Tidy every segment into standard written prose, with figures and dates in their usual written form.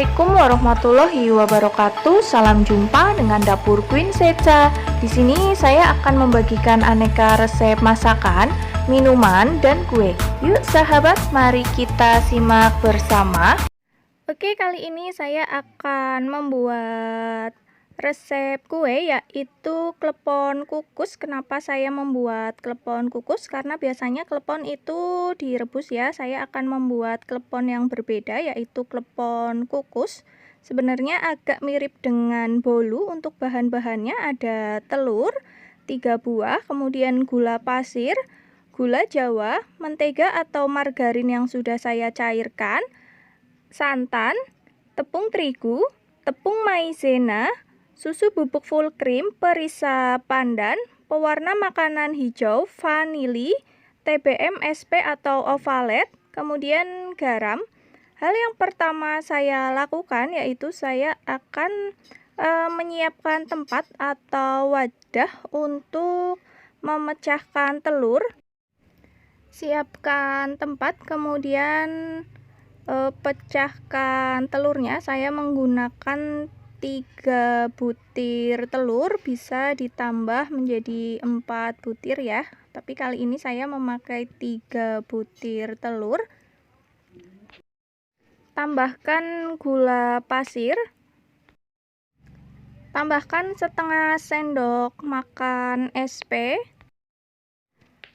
Assalamualaikum warahmatullahi wabarakatuh. Salam jumpa dengan Dapur Queen Seca. Di sini saya akan membagikan aneka resep masakan, minuman, dan kue. Yuk sahabat, mari kita simak bersama. Oke, kali ini saya akan membuat resep kue, yaitu klepon kukus. Kenapa saya membuat klepon kukus? Karena biasanya klepon itu direbus ya. Saya akan membuat klepon yang berbeda, yaitu klepon kukus. Sebenarnya agak mirip dengan bolu. Untuk bahan-bahannya ada telur 3 buah, kemudian gula pasir, gula jawa, mentega atau margarin yang sudah saya cairkan, santan, tepung terigu, tepung maizena, susu bubuk full cream, perisa pandan, pewarna makanan hijau, vanili, TBM SP atau ovalet, kemudian garam. Hal yang pertama saya lakukan yaitu saya akan menyiapkan tempat atau wadah untuk memecahkan telur. Siapkan tempat, kemudian pecahkan telurnya. Saya menggunakan 3 butir telur, bisa ditambah menjadi 4 butir ya, tapi kali ini saya memakai 3 butir telur. Tambahkan gula pasir, tambahkan setengah sendok makan SP,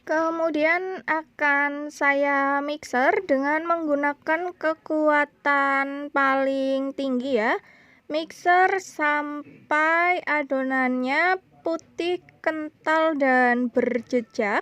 kemudian akan saya mixer dengan menggunakan kekuatan paling tinggi ya. Mixer sampai adonannya putih, kental, dan berjejak.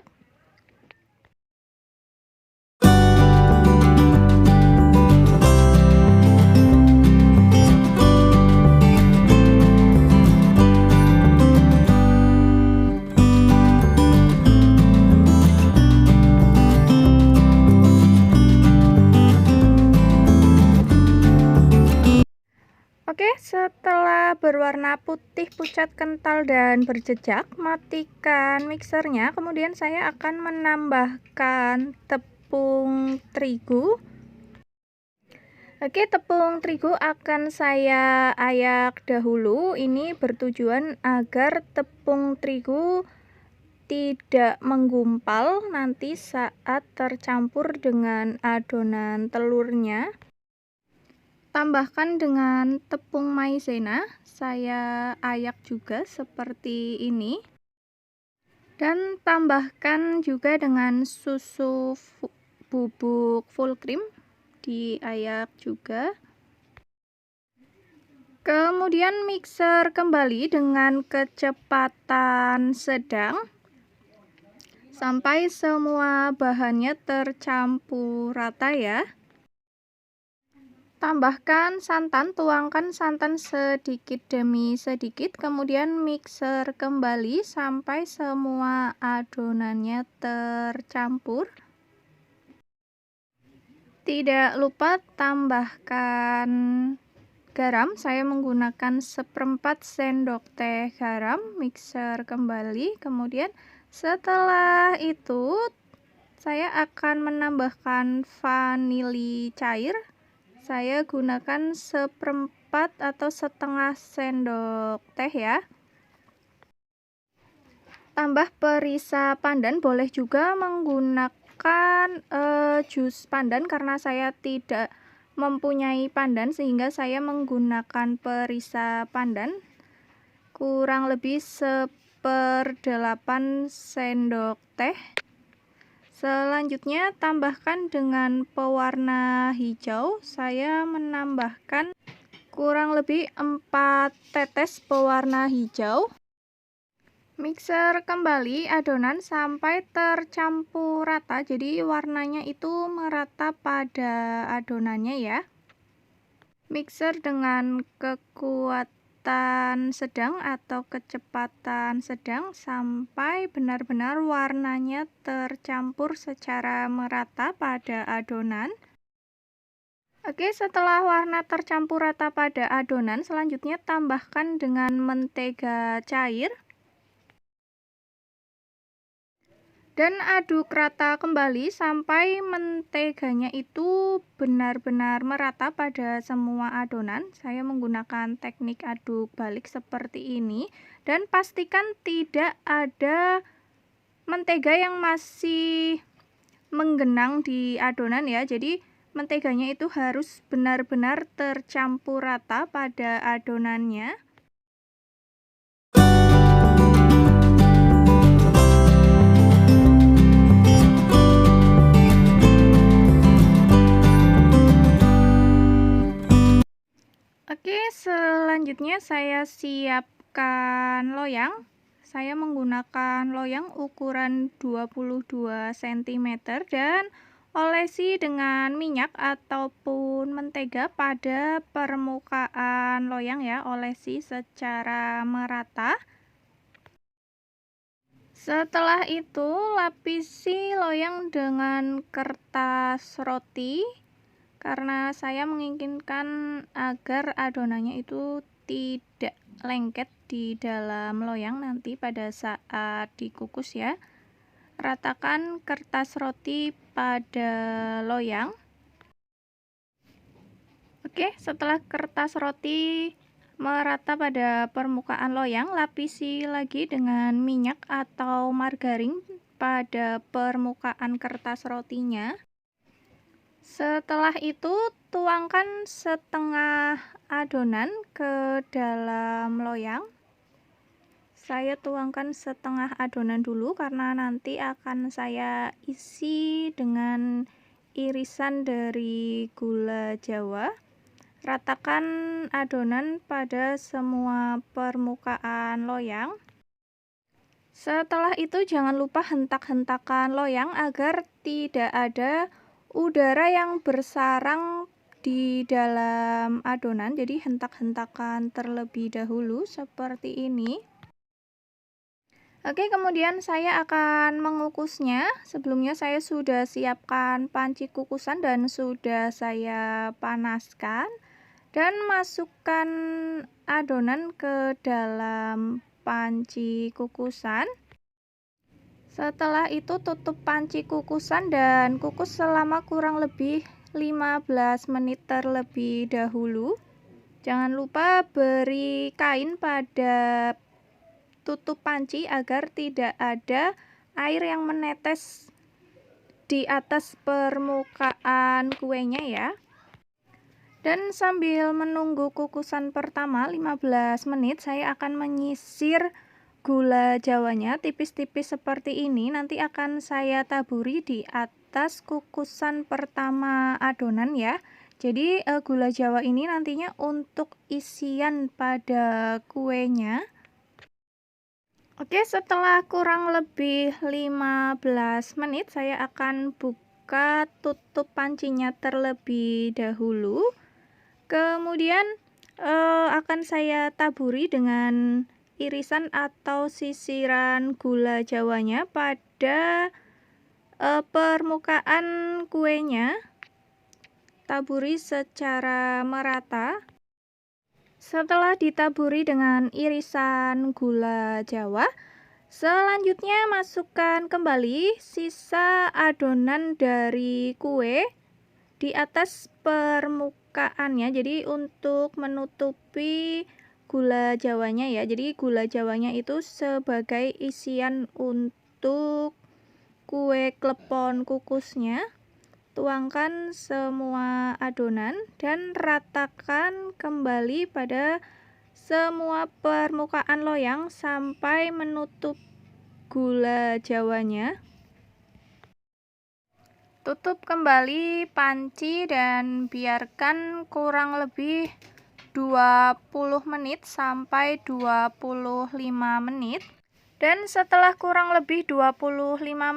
Oke, setelah berwarna putih, pucat, kental, dan berjejak, matikan mixernya. Kemudian saya akan menambahkan tepung terigu. Oke, tepung terigu akan saya ayak dahulu. Ini bertujuan agar tepung terigu tidak menggumpal nanti saat tercampur dengan adonan telurnya. Tambahkan dengan tepung maizena, saya ayak juga seperti ini. Dan tambahkan juga dengan susu bubuk full cream, diayak juga. Kemudian mixer kembali dengan kecepatan sedang sampai semua bahannya tercampur rata ya. Tambahkan santan, tuangkan santan sedikit demi sedikit, kemudian mixer kembali sampai semua adonannya tercampur. Tidak lupa tambahkan garam, saya menggunakan 1/4 sendok teh garam. Mixer kembali, kemudian setelah itu saya akan menambahkan vanili cair. Saya gunakan 1/4 atau setengah sendok teh ya. Tambah perisa pandan, boleh juga menggunakan jus pandan karena saya tidak mempunyai pandan sehingga saya menggunakan perisa pandan. Kurang lebih 1/8 sendok teh. Selanjutnya tambahkan dengan pewarna hijau. Saya menambahkan kurang lebih 4 tetes pewarna hijau. Mixer kembali adonan sampai tercampur rata, jadi warnanya itu merata pada adonannya ya. Mixer dengan kekuatan sedang atau kecepatan sedang sampai benar-benar warnanya tercampur secara merata pada adonan. Oke, setelah warna tercampur rata pada adonan, selanjutnya tambahkan dengan mentega cair. Dan aduk rata kembali sampai menteganya itu benar-benar merata pada semua adonan. Saya menggunakan teknik aduk balik seperti ini, dan pastikan tidak ada mentega yang masih menggenang di adonan ya. Jadi menteganya itu harus benar-benar tercampur rata pada adonannya. Oke, selanjutnya saya siapkan loyang. Saya menggunakan loyang ukuran 22 cm dan olesi dengan minyak ataupun mentega pada permukaan loyang ya, olesi secara merata. Setelah itu lapisi loyang dengan kertas roti, karena saya menginginkan agar adonannya itu tidak lengket di dalam loyang nanti pada saat dikukus ya. Ratakan kertas roti pada loyang. Oke, setelah kertas roti merata pada permukaan loyang, lapisi lagi dengan minyak atau margarin pada permukaan kertas rotinya. Setelah itu, tuangkan setengah adonan ke dalam loyang. Saya tuangkan setengah adonan dulu karena nanti akan saya isi dengan irisan dari gula Jawa. Ratakan adonan pada semua permukaan loyang. Setelah itu jangan lupa hentak-hentakan loyang agar tidak ada udara yang bersarang di dalam adonan. Jadi hentak-hentakan terlebih dahulu seperti ini. Oke, kemudian saya akan mengukusnya. Sebelumnya saya sudah siapkan panci kukusan dan sudah saya panaskan, dan masukkan adonan ke dalam panci kukusan. Setelah itu tutup panci kukusan dan kukus selama kurang lebih 15 menit terlebih dahulu. Jangan lupa beri kain pada tutup panci agar tidak ada air yang menetes di atas permukaan kuenya ya. Dan sambil menunggu kukusan pertama 15 menit, saya akan menyisir gula Jawanya tipis-tipis seperti ini. Nanti akan saya taburi di atas kukusan pertama adonan ya. Jadi gula Jawa ini nantinya untuk isian pada kuenya. Oke, setelah kurang lebih 15 menit saya akan buka tutup pancinya terlebih dahulu. Kemudian akan saya taburi dengan irisan atau sisiran gula Jawanya pada permukaan kuenya. Taburi secara merata. Setelah ditaburi dengan irisan gula Jawa, selanjutnya masukkan kembali sisa adonan dari kue di atas permukaannya. Jadi untuk menutupi gula Jawanya ya. Jadi gula Jawanya itu sebagai isian untuk kue klepon kukusnya. Tuangkan semua adonan dan ratakan kembali pada semua permukaan loyang sampai menutup gula Jawanya. Tutup kembali panci dan biarkan kurang lebih 20 menit sampai 25 menit. Dan setelah kurang lebih 25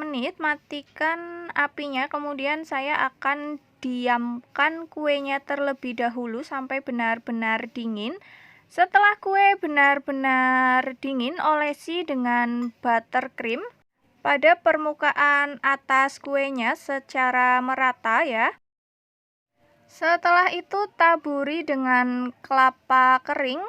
menit, matikan apinya. Kemudian saya akan diamkan kuenya terlebih dahulu sampai benar-benar dingin. Setelah kue benar-benar dingin, olesi dengan buttercream pada permukaan atas kuenya secara merata ya. Setelah itu taburi dengan kelapa kering.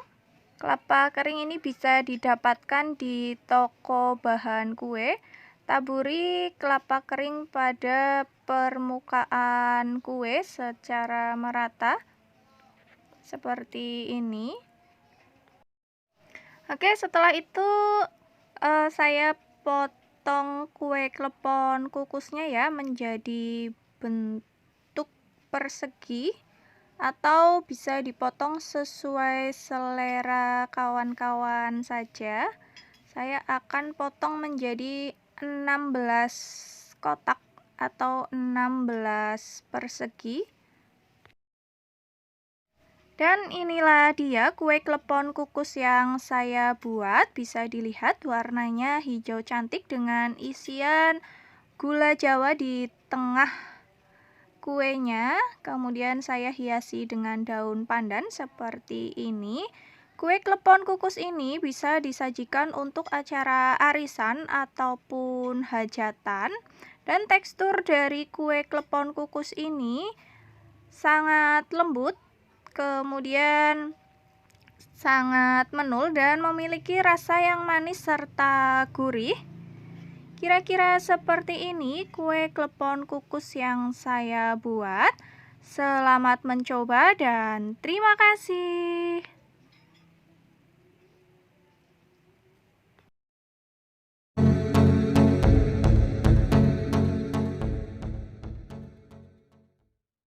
Kelapa kering ini bisa didapatkan di toko bahan kue. Taburi kelapa kering pada permukaan kue secara merata seperti ini. Oke, setelah itu saya potong kue klepon kukusnya ya menjadi bentuk persegi atau bisa dipotong sesuai selera kawan-kawan saja. Saya akan potong menjadi 16 kotak atau 16 persegi. Dan inilah dia kue klepon kukus yang saya buat. Bisa dilihat warnanya hijau cantik dengan isian gula Jawa di tengah kuenya. Kemudian saya hiasi dengan daun pandan seperti ini. Kue klepon kukus ini bisa disajikan untuk acara arisan ataupun hajatan. Dan tekstur dari kue klepon kukus ini sangat lembut, kemudian sangat menul dan memiliki rasa yang manis serta gurih. Kira-kira seperti ini kue klepon kukus yang saya buat. Selamat mencoba dan terima kasih.